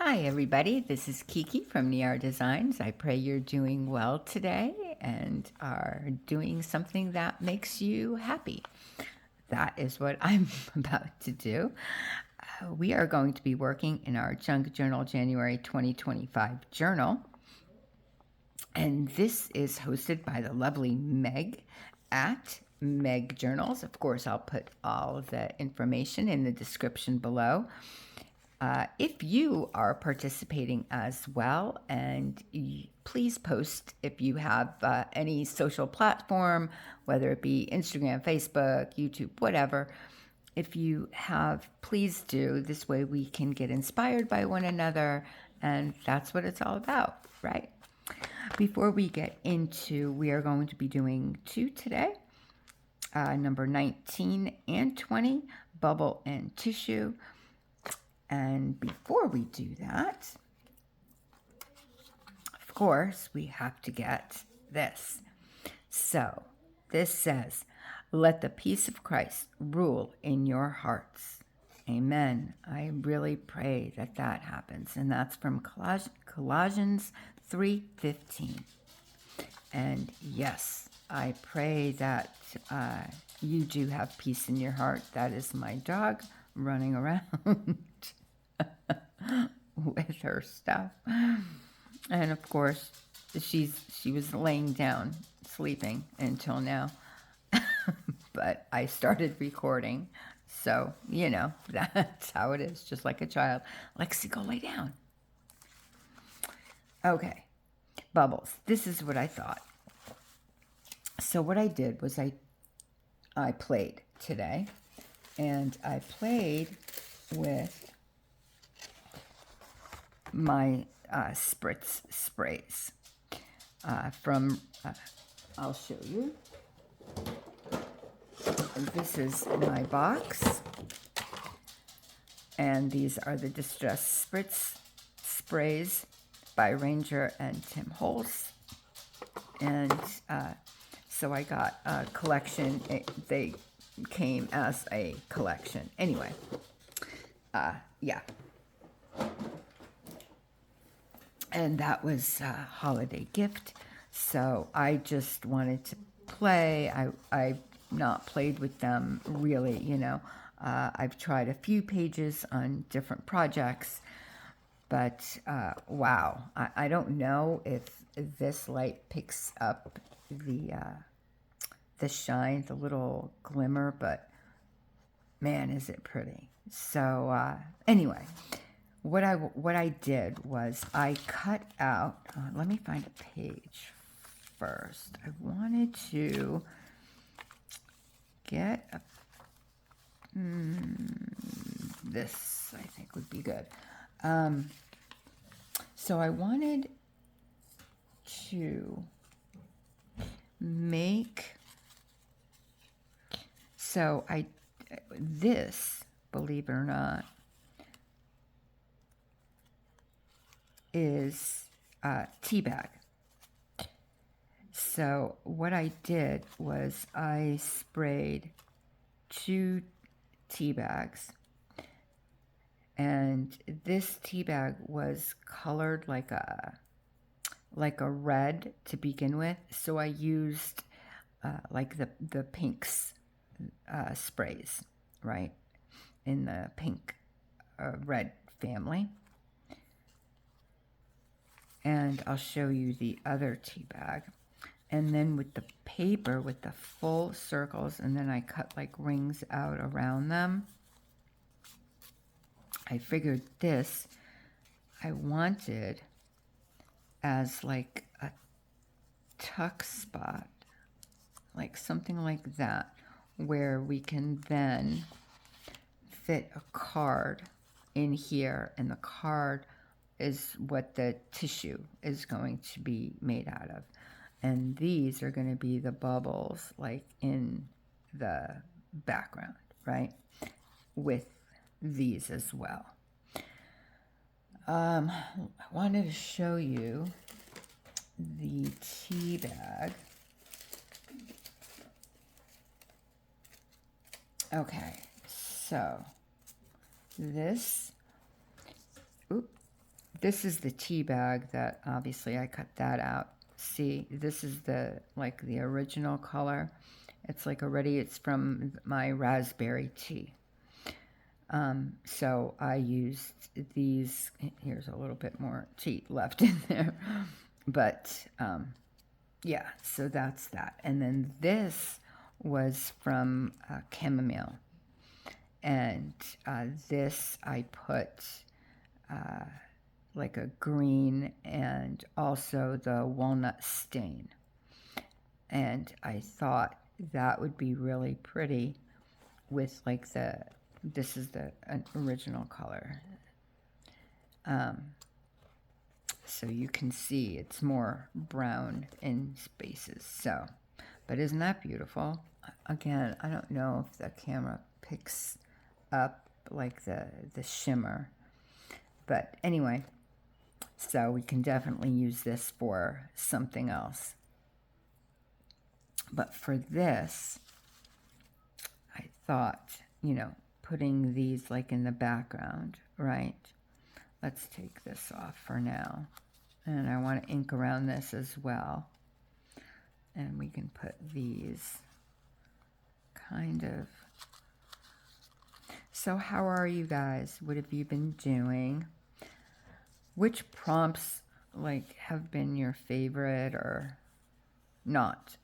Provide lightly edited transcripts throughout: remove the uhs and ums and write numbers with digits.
Hi, everybody. This is Kiki from Niar Designs. I pray you're doing well today and are doing something that makes you happy. That is what I'm about to do. We are going to be working in our Junk Journal January 2025 journal. And this is hosted by the lovely Meg at Meg Journals. Of course, I'll put all of the information in the description below. If you are participating as well, and please post if you have any social platform, whether it be Instagram, Facebook, YouTube, whatever. If you have, please do. This way we can get inspired by one another, and that's what it's all about, right? Before we get into, we are going to be doing two today, number 19 and 20, bubble and tissue. And before we do that, of course, we have to get this. So this says, let the peace of Christ rule in your hearts. Amen. I really pray that that happens. And that's from Colossians 3:15. And yes, I pray that you do have peace in your heart. That is my dog running around with her stuff. And of course, she was laying down sleeping until now. But I started recording. So, that's how it is, just like a child. Lexi, go lay down. Okay, bubbles. This is what I thought. So what I did was I played today, and I played with my spritz sprays from, I'll show you. This is my box, and these are the Distress Spritz sprays by Ranger and Tim Holtz. And so I got a collection. They came as a collection. Anyway, yeah. And that was a holiday gift. So I just wanted to play. I've not played with them really, I've tried a few pages on different projects, but wow, I don't know if this light picks up the shine, the little glimmer, but man, is it pretty. So anyway, what I did was I cut out, let me find a page first. I wanted to get this, I think would be good. So I wanted to make, so this, believe it or not, is tea bag. So what I did was I sprayed 2 tea bags, and this tea bag was colored like a red to begin with. So I used like the pinks sprays, right, in the pink red family. And I'll show you the other tea bag. And then with the paper, with the full circles, and then I cut like rings out around them. I figured this, I wanted as like a tuck spot, like something like that, where we can then fit a card in here, and the card is what the tissue is going to be made out of. And these are going to be the bubbles, like in the background, right? With these as well. I wanted to show you the tea bag. Okay, so this, This is the tea bag that obviously I cut that out. See, this is the like the original color. It's like already it's from my raspberry tea. So I used these. Here's a little bit more tea left in there, but yeah. So that's that. And then this was from chamomile, and this I put like a green and also the walnut stain. And I thought that would be really pretty with like this is the original color. So you can see it's more brown in spaces. So, but isn't that beautiful? Again, I don't know if the camera picks up like the shimmer. But anyway, so we can definitely use this for something else. But for this, I thought, you know, putting these like in the background, right? Let's take this off for now. And I want to ink around this as well. And we can put these kind of. So how are you guys? What have you been doing? Which prompts like have been your favorite or not?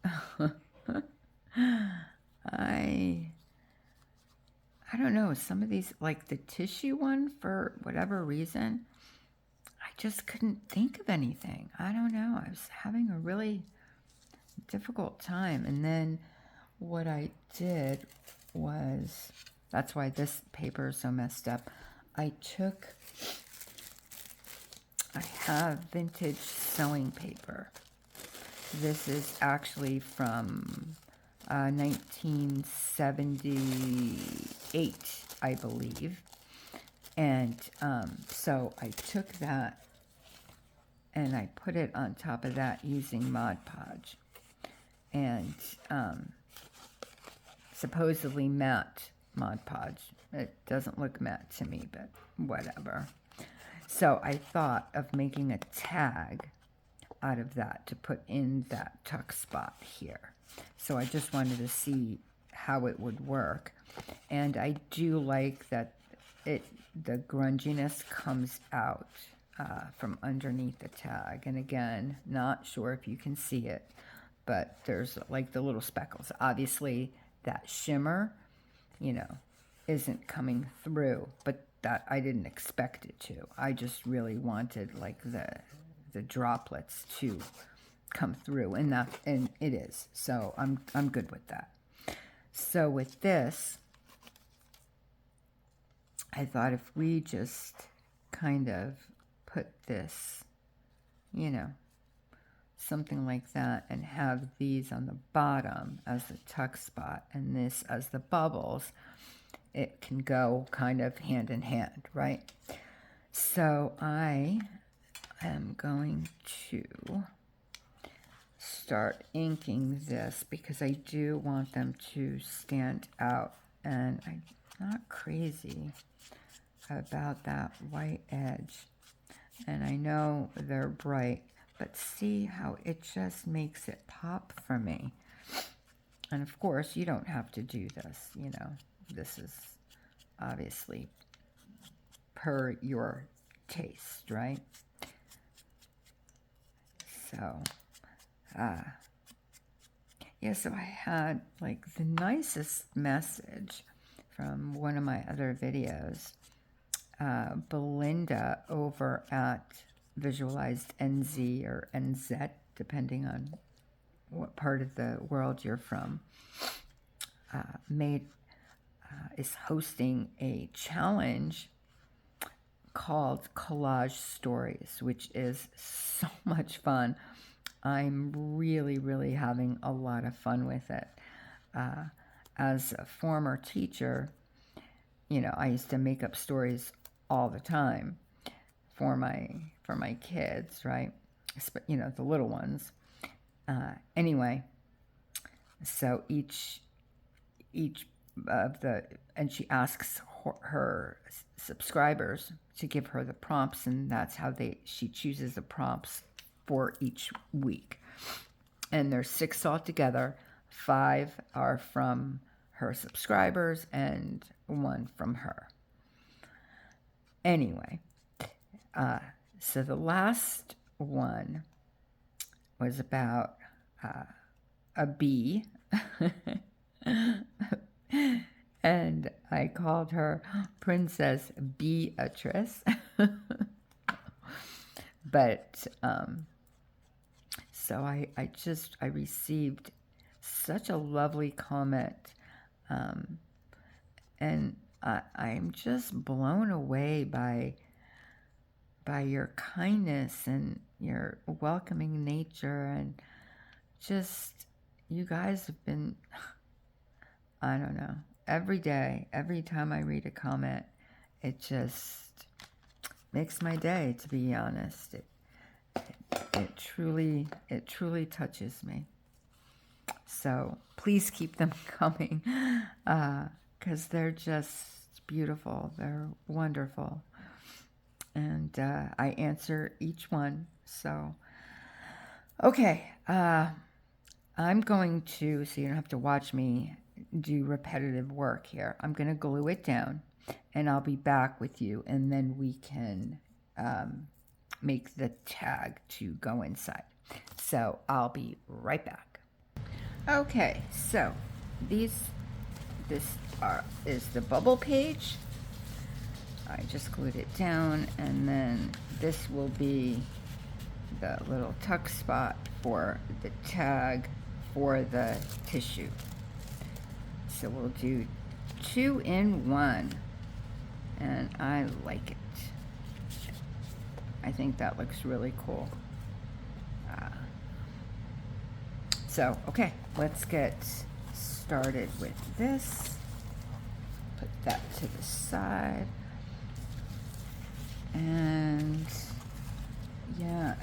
I don't know. Some of these, like the tissue one, for whatever reason, I just couldn't think of anything. I don't know. I was having a really difficult time. And then what I did was, that's why this paper is so messed up. I have vintage sewing paper. This is actually from 1978, I believe. And so I took that and I put it on top of that using Mod Podge. And supposedly matte Mod Podge. It doesn't look matte to me, but whatever. So I thought of making a tag out of that to put in that tuck spot here. So I just wanted to see how it would work. And I do like that the grunginess comes out from underneath the tag. And again, not sure if you can see it, but there's like the little speckles. Obviously, that shimmer, you know, isn't coming through, but that I didn't expect it to. I just really wanted like the droplets to come through, and it is. So I'm good with that. So with this, I thought if we just kind of put this, you know, something like that, and have these on the bottom as the tuck spot and this as the bubbles, it can go kind of hand in hand, right? So I am going to start inking this because I do want them to stand out, and I'm not crazy about that white edge. And I know they're bright, but see how it just makes it pop for me. And of course, you don't have to do this, you know. This is obviously per your taste, right? So, yeah, so I had like the nicest message from one of my other videos. Belinda over at Visualized NZ or NZ, depending on what part of the world you're from, is hosting a challenge called Collage Stories, which is so much fun. I'm really, really having a lot of fun with it. As a former teacher, you know, I used to make up stories all the time for my kids, right? You know, the little ones. Anyway, so each of the, and she asks her subscribers to give her the prompts, and that's how she chooses the prompts for each week. And there's 6 altogether. 5 are from her subscribers and 1 from her. Anyway, so the last one was about a bee. And I called her Princess Beatrice. But so I received such a lovely comment, and I'm just blown away by your kindness and your welcoming nature, and just, you guys have been, I don't know, every day, every time I read a comment, it just makes my day, to be honest. It truly touches me. So please keep them coming, because they're just beautiful. They're wonderful. And I answer each one. So, okay. I'm going to, so you don't have to watch me do repetitive work here. I'm going to glue it down, and I'll be back with you, and then we can make the tag to go inside. So I'll be right back. Okay, so this is the bubble page. I just glued it down, and then this will be the little tuck spot for the tag for the tissue. So we'll do 2 in 1, and I like it. I think that looks really cool. So, okay, let's get started with this. Put that to the side. And yeah,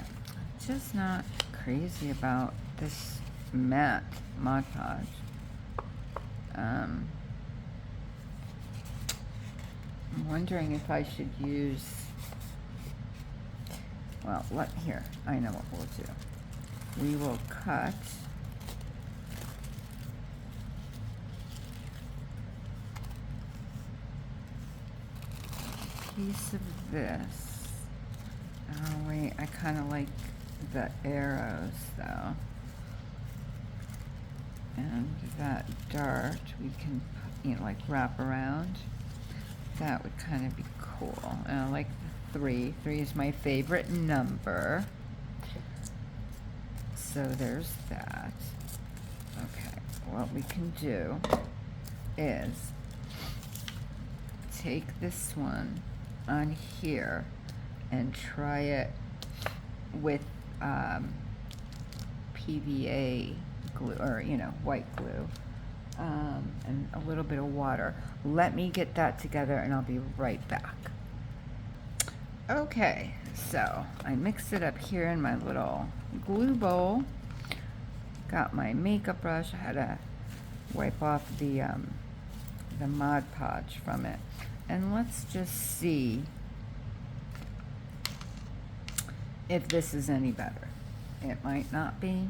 just not crazy about this matte Mod Podge. I'm wondering if I should use, well, here, I know what we'll do. We will cut a piece of this. Oh wait, I kind of like the arrows though. And that dart we can, like wrap around. That would kind of be cool. And I like the 3. 3 is my favorite number. So there's that. Okay, what we can do is take this one on here and try it with PVA glue, or white glue, and a little bit of water. Let me get that together and I'll be right back. Okay, so I mixed it up here in my little glue bowl. Got my makeup brush. I had to wipe off the Mod Podge from it. And let's just see if this is any better. It might not be,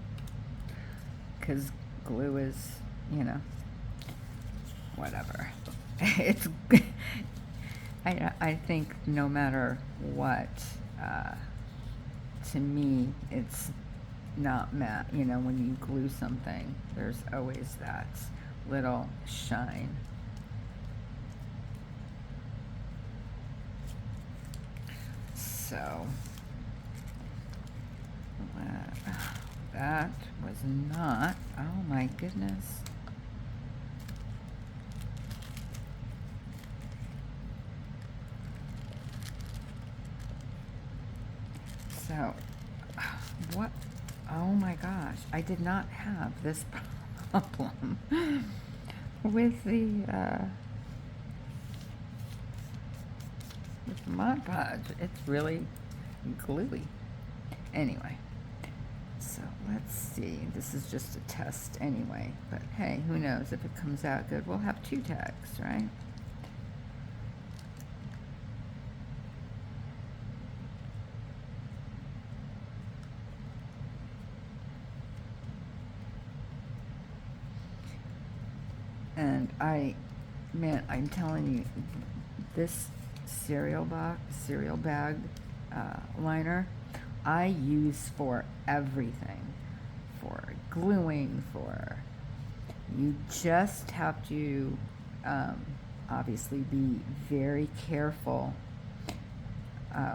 because glue is, whatever. It's, I think no matter what, to me, it's not matte. When you glue something, there's always that little shine. So, that was not, oh my goodness. So, what, oh my gosh, I did not have this problem with the Mod Podge. It's really gluey. Anyway, so let's see. This is just a test anyway, but hey, who knows? If it comes out good, we'll have 2 tags, right? And man, I'm telling you, this cereal bag liner, I use for everything. For gluing, you just have to obviously be very careful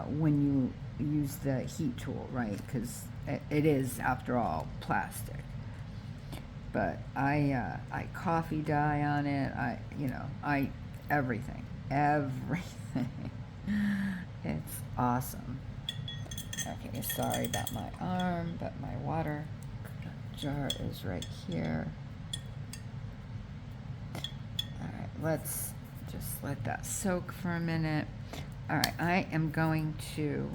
when you use the heat tool, right? Because it is, after all, plastic. But I coffee dye on it. Everything, everything. It's awesome. Okay, sorry about my arm, but my water jar is right here. All right, let's just let that soak for a minute. All right, I am going to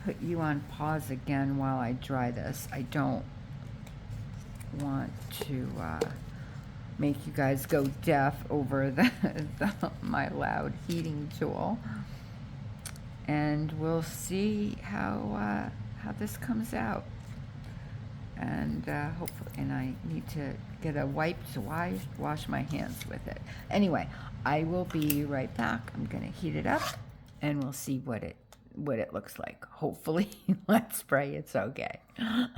put you on pause again while I dry this. I don't want to make you guys go deaf over my loud heating tool. And we'll see how this comes out. And hopefully, and I need to get a wipe to wash my hands with it. Anyway, I will be right back. I'm gonna heat it up, and we'll see what it looks like. Hopefully, let's pray it's okay.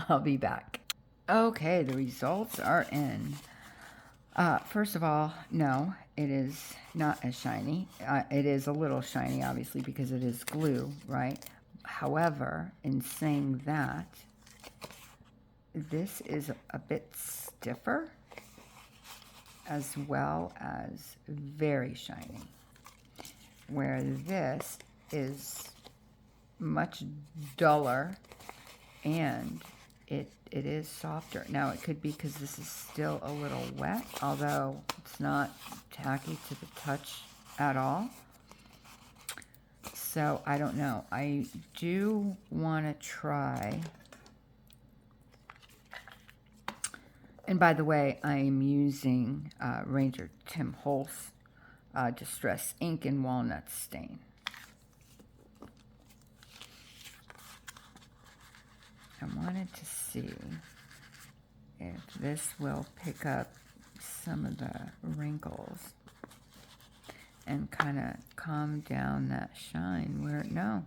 I'll be back. Okay, the results are in. First of all, no, it is not as shiny. It is a little shiny, obviously, because it is glue, right? However, in saying that, this is a bit stiffer, as well as very shiny, where this is much duller, and it is softer. Now, it could be because this is still a little wet, although it's not tacky to the touch at all. So, I don't know. I do want to try. And by the way, I am using Ranger Tim Holtz Distress Ink in Walnut Stain. I wanted to see if this will pick up some of the wrinkles and kind of calm down that shine where, no,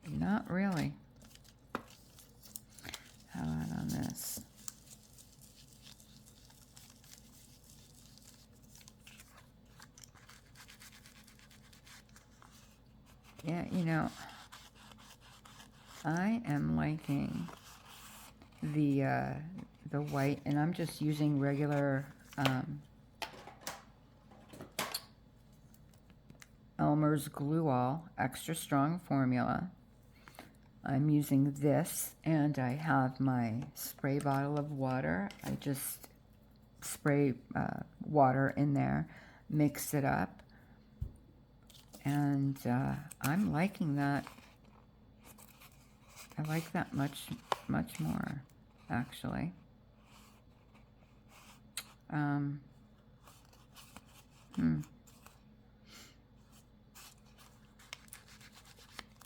not really. How about on this? Yeah, I am liking the white, and I'm just using regular Elmer's Glue All Extra Strong Formula. I'm using this, and I have my spray bottle of water. I just spray water in there, mix it up, and I'm liking that. I like that much more, actually.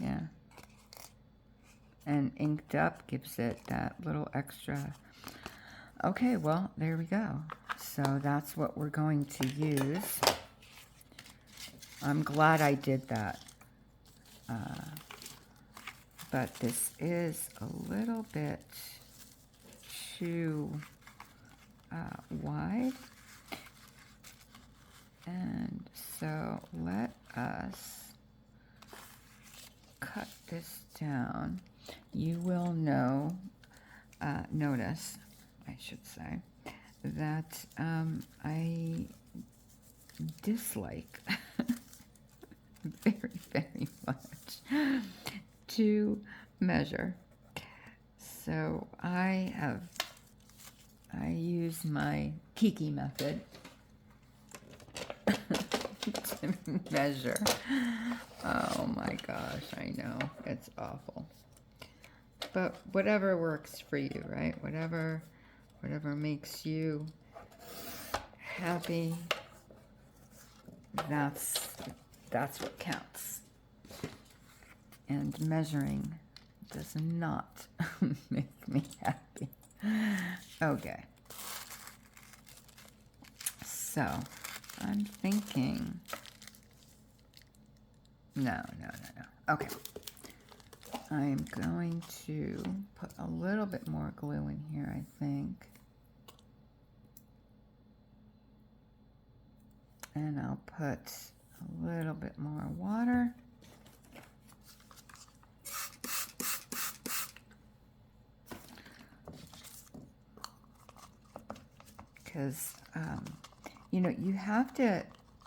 Yeah. And inked up gives it that little extra. Okay, well, there we go. So that's what we're going to use. I'm glad I did that. But this is a little bit too wide. And so let us cut this down. You will notice, I should say, that I dislike very, very much to measure. So I use my Kiki method to measure. Oh my gosh, I know, it's awful. But whatever works for you, right? Whatever makes you happy, that's what counts. And measuring does not make me happy. Okay. So I'm thinking, no. Okay. I'm going to put a little bit more glue in here, I think. And I'll put a little bit more water. Because, you know, you have to,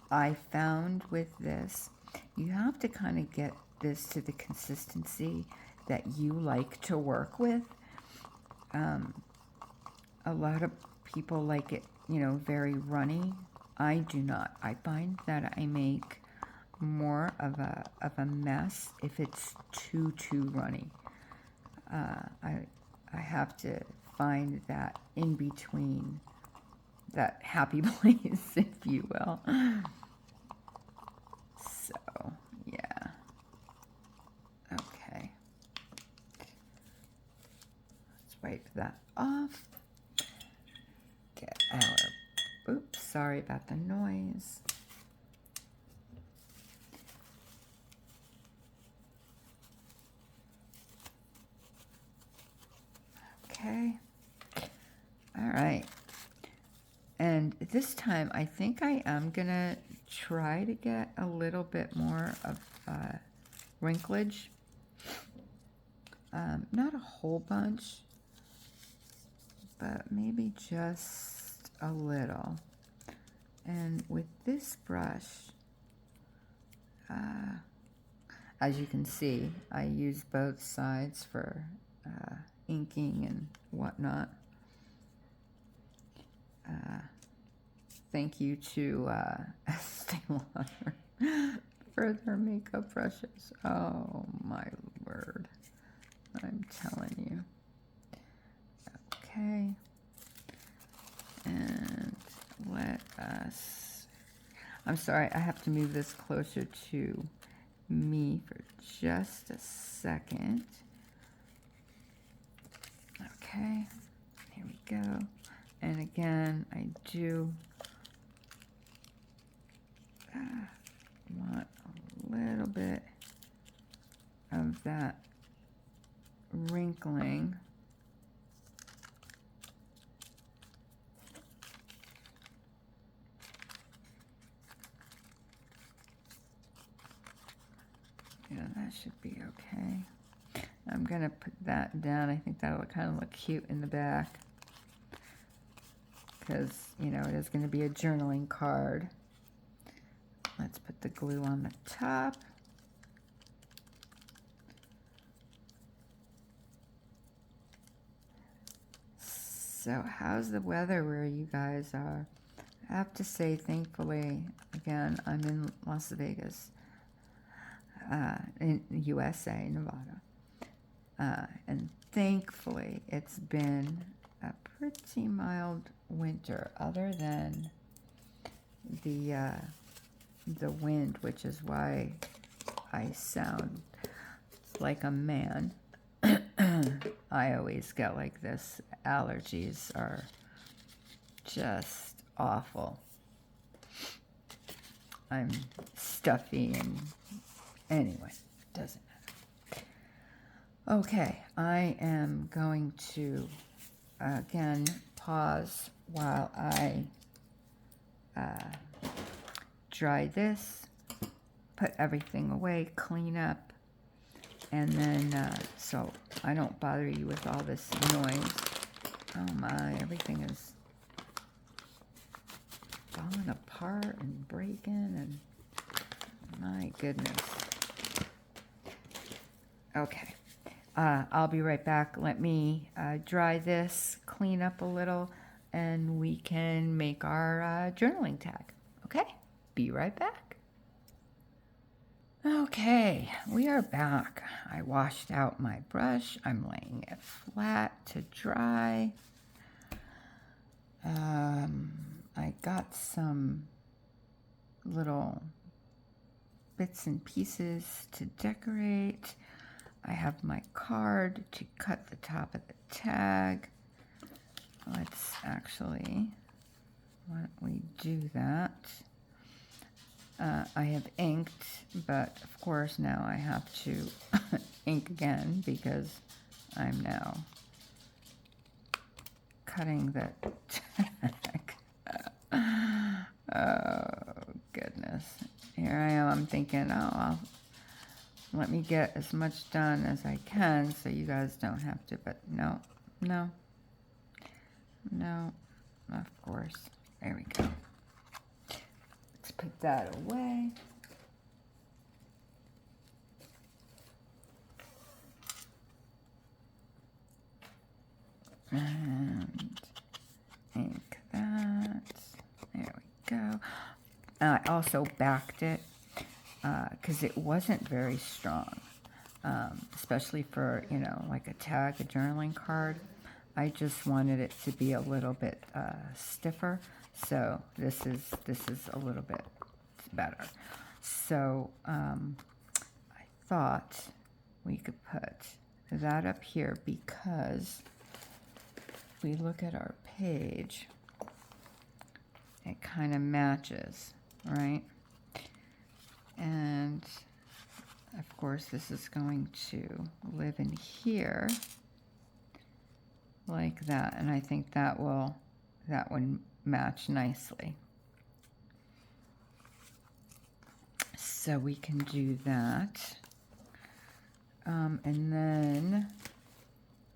I found with this, you have to kind of get this to the consistency that you like to work with. A lot of people like it, you know, very runny. I do not. I find that I make more of a mess if it's too runny. I have to find that in between, that happy place, if you will. So, yeah. Okay. Let's wipe that off. Get our, oops, sorry about the noise. Okay. All right. And this time, I think I am going to try to get a little bit more of wrinklage. Not a whole bunch, but maybe just a little. And with this brush, as you can see, I use both sides for inking and whatnot. Thank you to Estee Lauder for their makeup brushes. Oh my word, I'm telling you. Okay, and let us, I'm sorry, I have to move this closer to me for just a second. Okay, here we go. And again, I do want a little bit of that wrinkling. Yeah, that should be okay. I'm gonna put that down. I think that'll kind of look cute in the back, because, you know, it is going to be a journaling card. Let's put the glue on the top. So how's the weather where you guys are? I have to say, thankfully, again, I'm in Las Vegas, in USA, Nevada. And thankfully, it's been a pretty mild winter, other than the wind, which is why I sound like a man. I always get like this. Allergies are just awful. I'm stuffy, and anyway, doesn't matter. Okay, I am going to again pause while I dry this, put everything away, clean up, and then so I don't bother you with all this noise. Oh my, everything is falling apart and breaking, and my goodness. Okay, I'll be right back. Let me dry this, clean up a little, and we can make our journaling tag. Okay, be right back. Okay, we are back. I washed out my brush. I'm laying it flat to dry. I got some little bits and pieces to decorate. I have my card to cut the top of the tag. Let's actually why don't we do that? I have inked, but of course now I have to ink again because I'm now cutting the tag. Oh, goodness. Here I am, I'm thinking, oh, let me get as much done as I can so you guys don't have to, but no, no, no, of course. There we go. Let's put that away. And ink that. There we go. I also backed it because it wasn't very strong, especially for, you know, like a tag, a journaling card. I just wanted it to be a little bit stiffer, so this is a little bit better. So I thought we could put that up here because if we look at our page, it kind of matches, right? And of course this is going to live in here like that, and I think that would match nicely. So we can do that. And then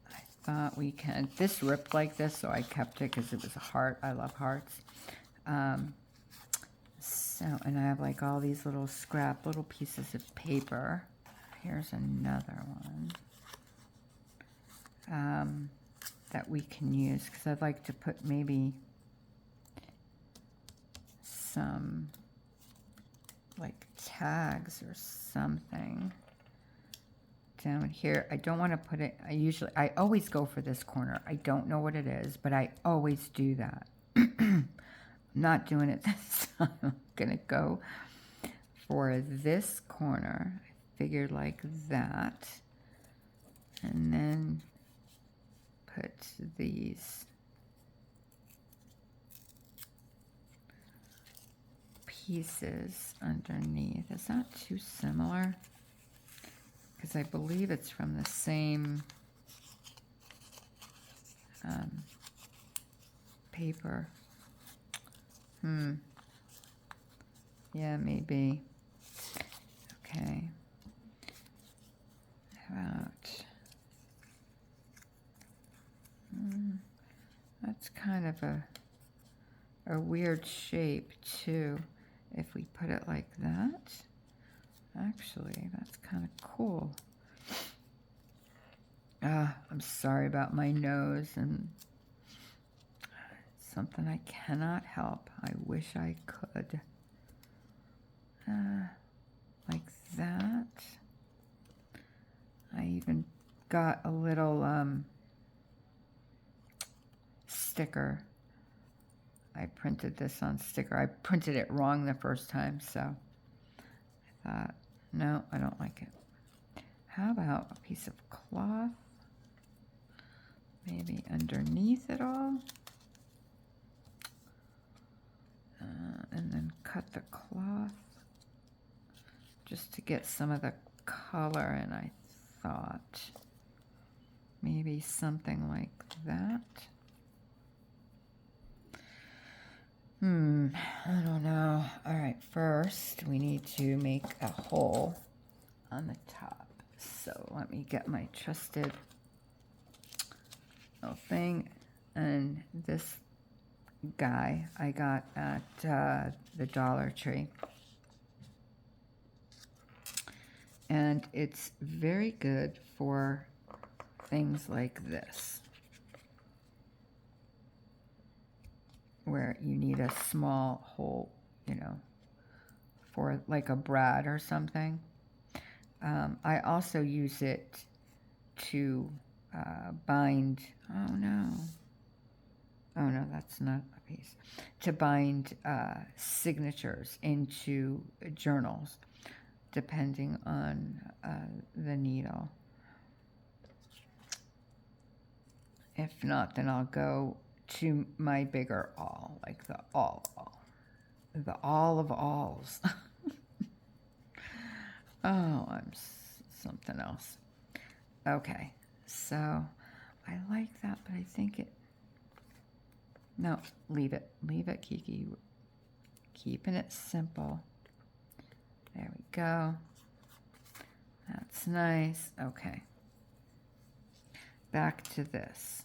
I thought we can, this ripped like this, so I kept it because it was a heart. I love hearts. So, and I have like all these little little pieces of paper. Here's another one that we can use because I'd like to put maybe some like tags or something down here. I don't want to put it, I always go for this corner. I don't know what it is, but I always do that. Not doing it this time. I'm gonna go for this corner. I figured like that, and then put these pieces underneath. Is that too similar? Because I believe it's from the same paper. Yeah, maybe. Okay. How about... that's kind of a weird shape, too. If we put it like that. Actually, that's kind of cool. I'm sorry about my nose, and something I cannot help. I wish I could. Like that. I even got a little sticker. I printed this on sticker. I printed it wrong the first time, so I thought, no, I don't like it. How about a piece of cloth? Maybe underneath it all. And then cut the cloth just to get some of the color, and I thought maybe something like that. I don't know. All right, first we need to make a hole on the top. So let me get my trusted little thing, and this guy I got at the Dollar Tree. And it's very good for things like this, where you need a small hole, you know, for like a brad or something. I also use it to bind, oh no, that's not a piece, to bind signatures into journals, depending on the needle. If not, then I'll go to my bigger awl, like the all, the all of alls. Oh, I'm something else. Okay, so I like that, but I think it, no, leave it, Kiki. Keeping it simple. There we go. That's nice. Okay. Back to this.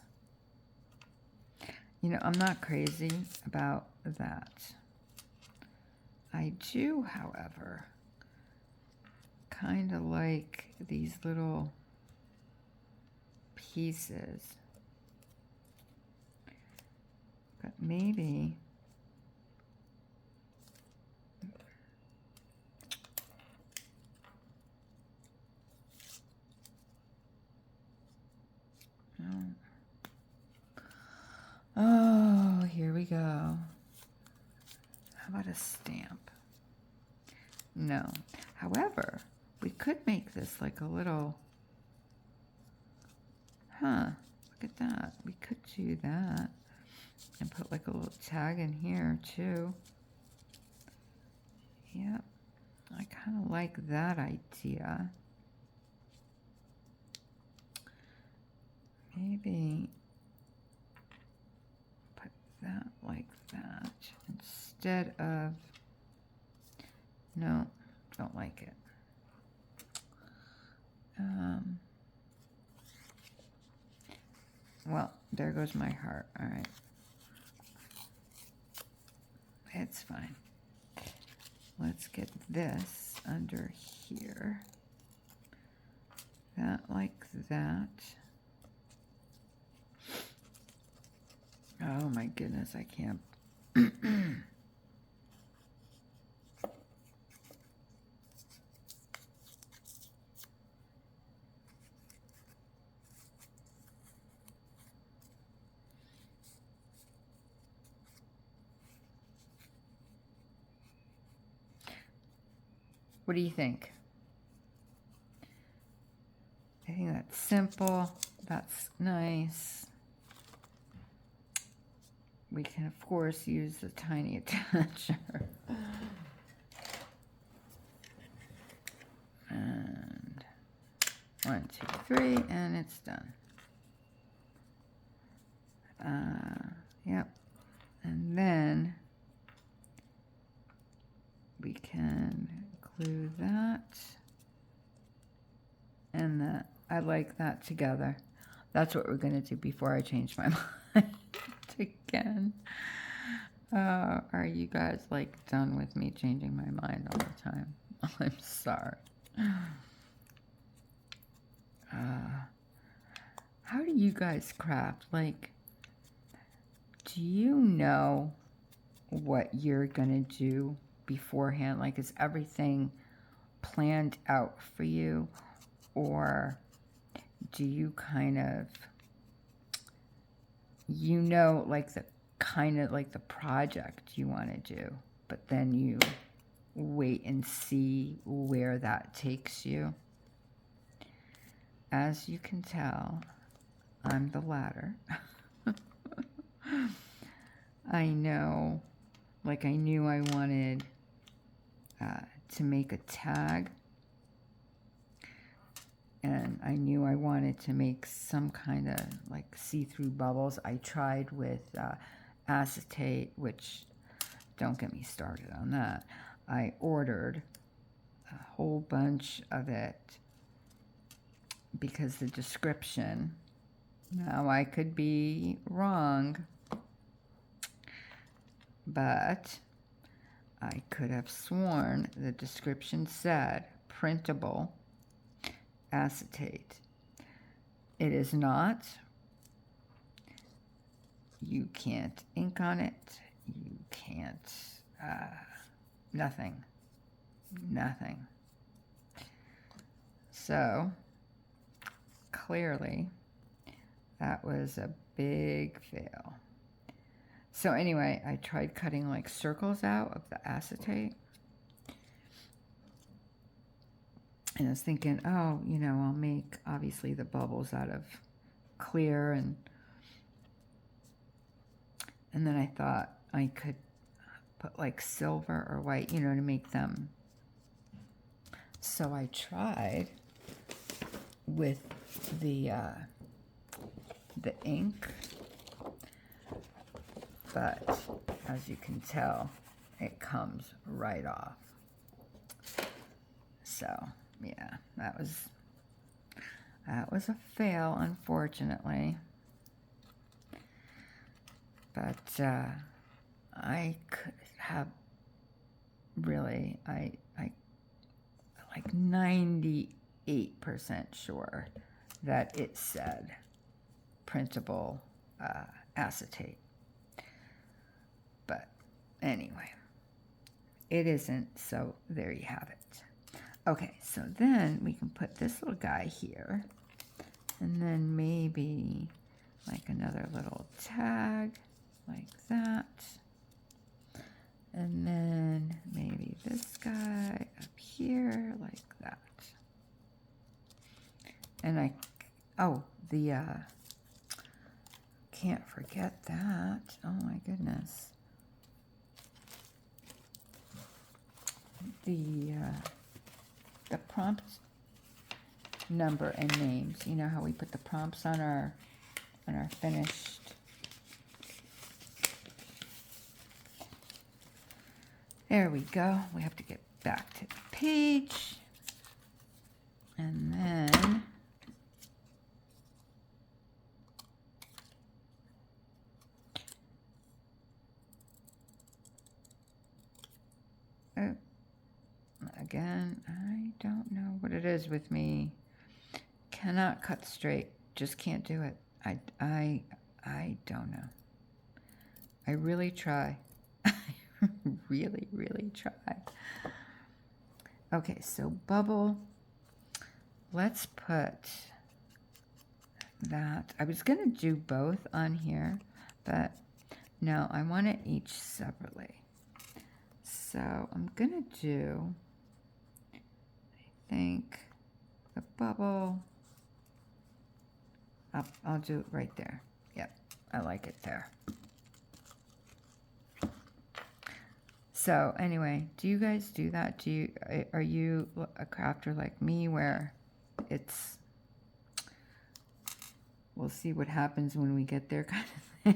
You know, I'm not crazy about that. I do, however, kind of like these little pieces. But maybe oh, here we go. How about a stamp? No. However, we could make this like a little, look at that. We could do that and put like a little tag in here too. Yep. I kind of like that idea. Maybe put that like that instead of, no, don't like it. Well, there goes my heart. All right. It's fine. Let's get this under here. That like that. Oh my goodness, I can't. What do you think? I think that's simple. That's nice. We can, of course, use the tiny attacher. And 1, 2, 3, and it's done. Yep. And then we can glue that and that. I like that together. That's what we're going to do before I change my mind again. Are you guys like done with me changing my mind all the time? I'm sorry. How do you guys craft? Like, do you know what you're going to do beforehand? Like, is everything planned out for you? Or do you kind of, you know, like the kind of like the project you want to do, but then you wait and see where that takes you? As you can tell, I'm the latter. I know, like I knew I wanted to make a tag, and I knew I wanted to make some kind of like see-through bubbles. I tried with acetate, which, don't get me started on that. I ordered a whole bunch of it because the description, now I could be wrong, but I could have sworn the description said printable acetate. It is not. You can't ink on it. You can't, nothing. Nothing. So, clearly, that was a big fail. So anyway, I tried cutting like circles out of the acetate. And I was thinking, oh, you know, I'll make obviously the bubbles out of clear, and And then I thought I could put like silver or white, you know, to make them. So I tried with the ink, but as you can tell, it comes right off. So yeah, that was a fail, unfortunately. But I could have really, I like 98% sure that it said printable acetate. But anyway, it isn't, so there you have it. Okay, so then we can put this little guy here, and then maybe like another little tag like that. And then maybe this guy up here like that. And can't forget that. Oh my goodness. The prompt number and names. You know how we put the prompts on our finished. There we go. We have to get back to the page. And then again, I don't know what it is with me. Cannot cut straight. Just can't do it. I don't know. I really try. I really, really try. Okay, so bubble. Let's put that. I was going to do both on here, but no, I want it each separately. So I'm going to do, I think, the bubble. I'll do it right there. Yep, I like it there. So anyway, do you guys do that? Are you a crafter like me where it's, we'll see what happens when we get there kind of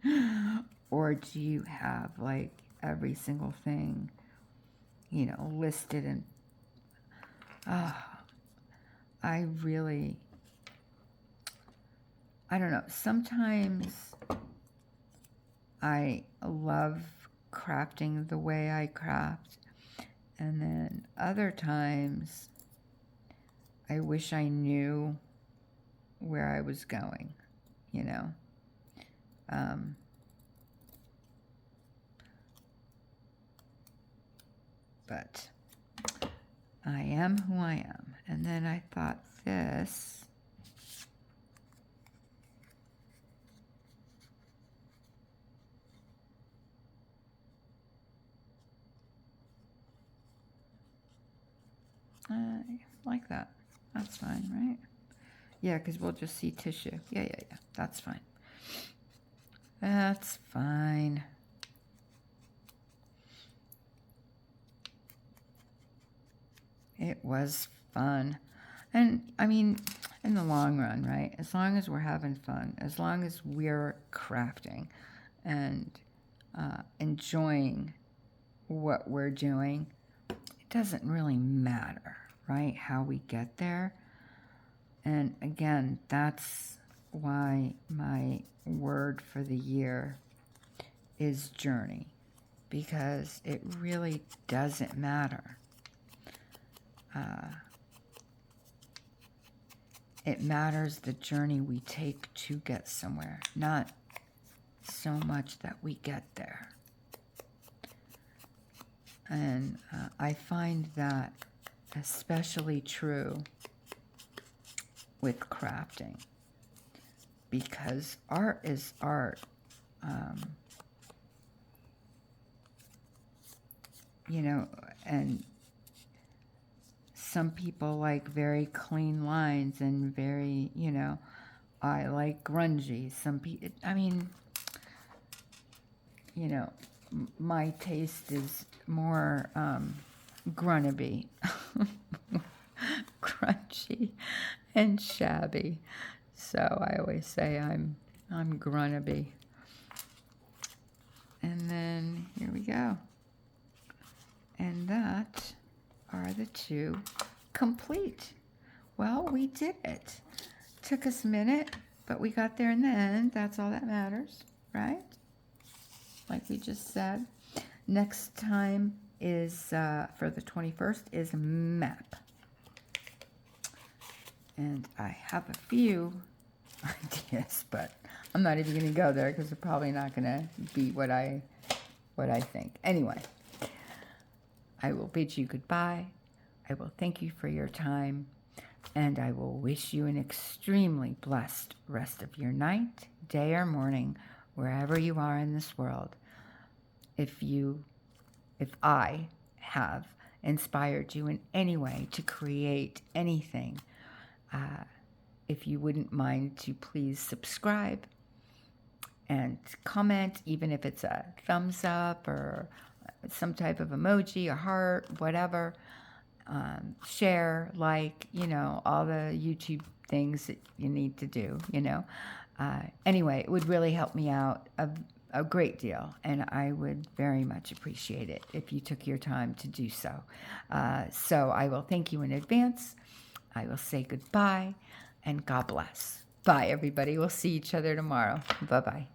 thing? Or do you have like every single thing, you know, listed and I don't know. Sometimes I love crafting the way I craft, and then other times I wish I knew where I was going, you know. But I am who I am. And then I thought this, I like that. That's fine, right? Yeah, because we'll just see tissue. Yeah. That's fine. That's fine. It was fun. And, I mean, in the long run, right? As long as we're having fun, as long as we're crafting and enjoying what we're doing, it doesn't really matter, right? How we get there. And again, that's why my word for the year is journey, because it really doesn't matter. It matters the journey we take to get somewhere, not so much that we get there. And I find that especially true with crafting, because art is art. You know, and some people like very clean lines and very, you know, I like grungy. Some people, I mean, you know, my taste is more grunnaby, crunchy, and shabby. So I always say I'm grunnaby. And then here we go. And that are the two complete. Well, we did it. Took us a minute, but we got there in the end. That's all that matters, right? Like we just said. Next time is, for the 21st, is map. And I have a few ideas, but I'm not even going to go there because they're probably not going to be what I think. Anyway, I will bid you goodbye. I will thank you for your time, and I will wish you an extremely blessed rest of your night, day, or morning, wherever you are in this world. If I have inspired you in any way to create anything, if you wouldn't mind to please subscribe and comment, even if it's a thumbs up or some type of emoji, a heart, whatever. Share, like, all the YouTube things that you need to do, Anyway, it would really help me out a great deal, and I would very much appreciate it if you took your time to do so. So I will thank you in advance. I will say goodbye, and God bless. Bye, everybody. We'll see each other tomorrow. Bye-bye.